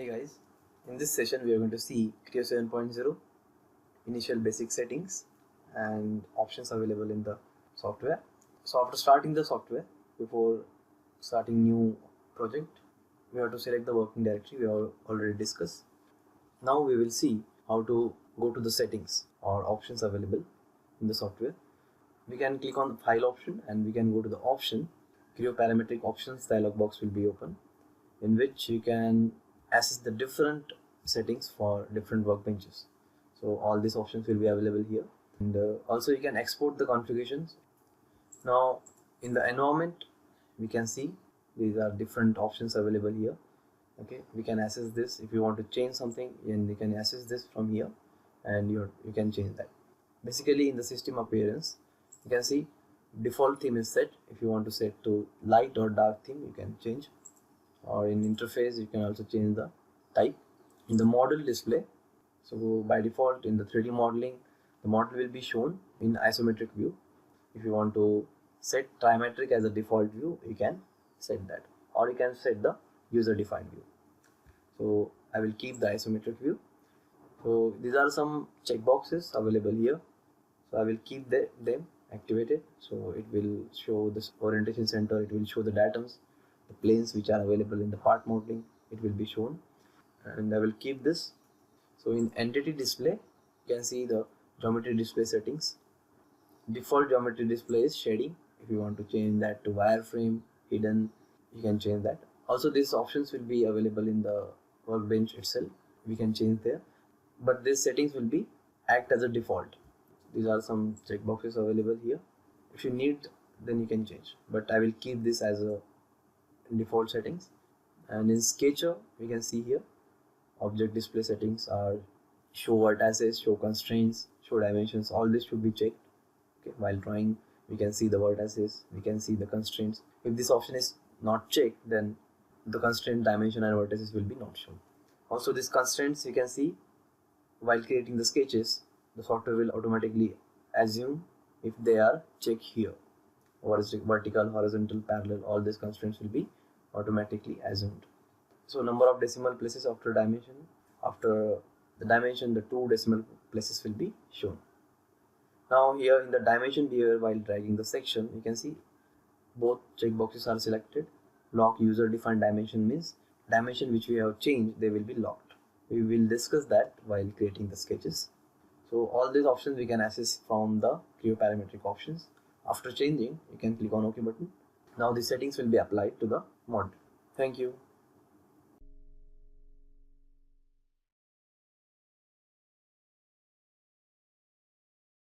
Hey guys, in this session we are going to see Creo 7.0 initial basic settings and options available in the software. So after starting the software, before starting new project, we have to select the working directory we have already discussed. Now we will see how to go to the settings or options available in the software. We can click on the file option and we can go to the option. Creo Parametric options dialog box will be open, in which you can access the different settings for different workbenches. So all these options will be available here, and also you can export the configurations. Now in the environment we can see these are different options available here. Okay, we can access this. If you want to change something, and you can access this from here, and you can change that. Basically in the system appearance you can see default theme is set. If you want to set to light or dark theme, you can change, or in interface you can also change the type. In the model display, so by default in the 3D modeling, the model will be shown in isometric view. If you want to set trimetric as a default view, you can set that, or you can set the user defined view. So I will keep the isometric view. So these are some checkboxes available here, so I will keep them activated. So it will show this orientation center, it will show the datums, the planes which are available in the part modeling, it will be shown, and I will keep this. So in entity display you can see the geometry display settings. Default geometry display is shading. If you want to change that to wireframe, hidden, you can change that. Also these options will be available in the workbench itself, we can change there, but these settings will be act as a default. These are some checkboxes available here. If you need, then you can change, but I will keep this as a default settings. And in Sketcher we can see here object display settings are show vertices, show constraints, show dimensions. All this should be checked. Okay, while drawing we can see the vertices, we can see the constraints. If this option is not checked, then the constraint, dimension and vertices will be not shown. Also these constraints you can see while creating the sketches, the software will automatically assume if they are checked here. Vertical, horizontal, parallel, all these constraints will be automatically assumed. So number of decimal places after dimension, after the dimension, the 2 decimal places will be shown. Now here in the dimension behavior, while dragging the section, you can see both checkboxes are selected. Lock user defined dimension means dimension which we have changed, they will be locked. We will discuss that while creating the sketches. So all these options we can access from the Creo Parametric options. After changing, you can click on OK button. Now the settings will be applied to the model. Thank you.